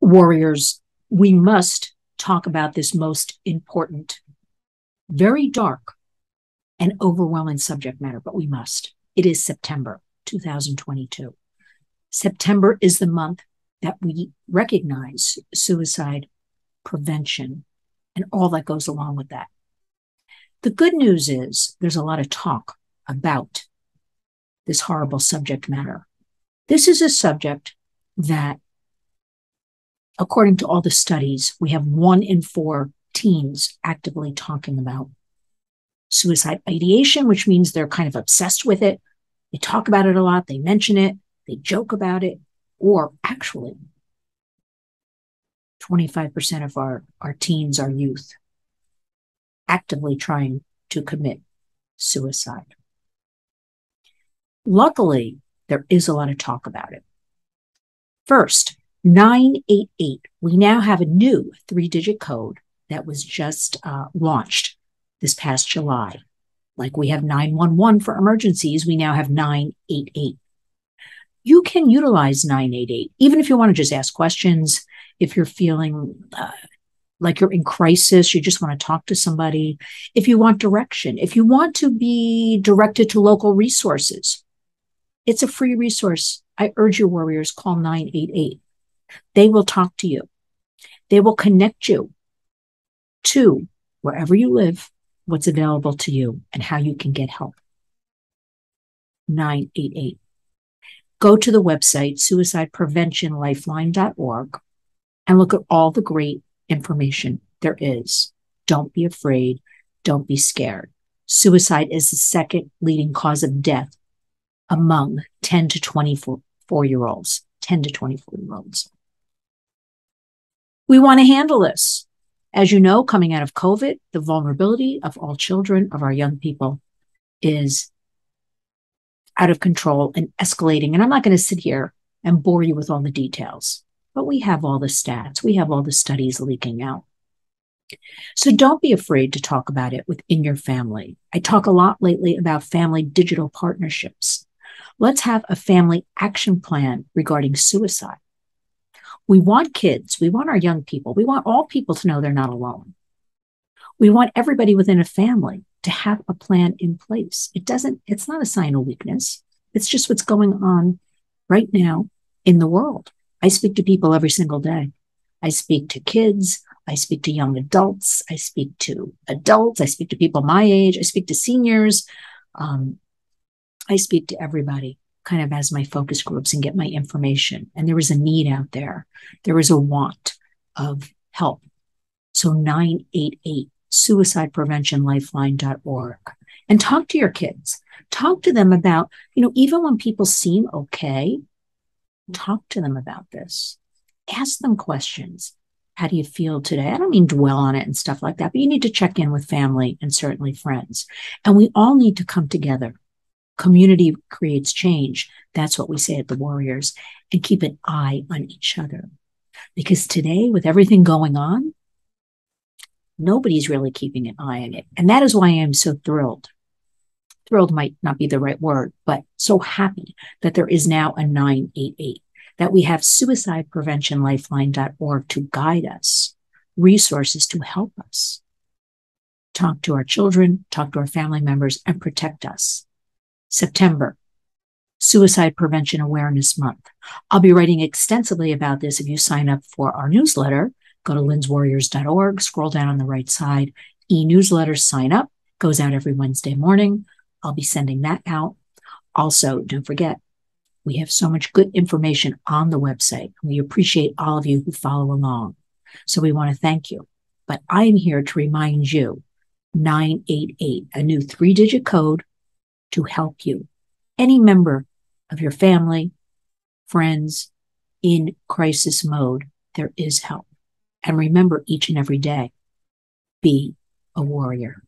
Warriors, we must talk about this most important, very dark and overwhelming subject matter, but we must. It is September 2022. September is the month that we recognize suicide prevention and all that goes along with that. The good news is there's a lot of talk about this horrible subject matter. This is a subject that, according to all the studies, we have 1 in 4 teens actively talking about suicide ideation, which means they're kind of obsessed with it. They talk about it a lot. They mention it. They joke about it. Or actually, 25% of our teens, our youth, actively trying to commit suicide. Luckily, there is a lot of talk about it. First, 988. We now have a new 3-digit code that was just launched this past July. Like we have 911 for emergencies, we now have 988. You can utilize 988, even if you want to just ask questions, if you're feeling like you're in crisis, you just want to talk to somebody, if you want direction, if you want to be directed to local resources. It's a free resource. I urge you, warriors, call 988. They will talk to you. They will connect you to wherever you live, what's available to you, and how you can get help. 988. Go to the website, suicidepreventionlifeline.org, and look at all the great information there is. Don't be afraid. Don't be scared. Suicide is the second leading cause of death among 10 to 24-year-olds. 10 to 24-year-olds. We want to handle this. As you know, coming out of COVID, the vulnerability of all children, of our young people, is out of control and escalating. And I'm not going to sit here and bore you with all the details, but we have all the stats. We have all the studies leaking out. So don't be afraid to talk about it within your family. I talk a lot lately about family digital partnerships. Let's have a family action plan regarding suicide. We want kids. We want our young people. We want all people to know they're not alone. We want everybody within a family to have a plan in place. It's not a sign of weakness. It's just what's going on right now in the world. I speak to people every single day. I speak to kids. I speak to young adults. I speak to adults. I speak to people my age. I speak to seniors. I speak to everybody kind of as my focus groups and get my information. And there is a need out there. There is a want of help. So 988, suicidepreventionlifeline.org. And talk to your kids. Talk to them about, even when people seem okay, talk to them about this. Ask them questions. How do you feel today? I don't mean dwell on it and stuff like that, but you need to check in with family and certainly friends. And we all need to come together. Community creates change. That's what we say at the Warriors. And keep an eye on each other. Because today, with everything going on, nobody's really keeping an eye on it. And that is why I am so thrilled. Thrilled might not be the right word, but so happy that there is now a 988, that we have suicidepreventionlifeline.org to guide us, resources to help us, talk to our children, talk to our family members, and protect us. September, Suicide Prevention Awareness Month. I'll be writing extensively about this if you sign up for our newsletter. Go to lynswarriors.org, scroll down on the right side, e-newsletter, sign up, goes out every Wednesday morning. I'll be sending that out. Also, don't forget, we have so much good information on the website. We appreciate all of you who follow along. So we want to thank you. But I'm here to remind you, 988, a new 3-digit code to help you. Any member of your family, friends in crisis mode, there is help. And remember each and every day, be a warrior.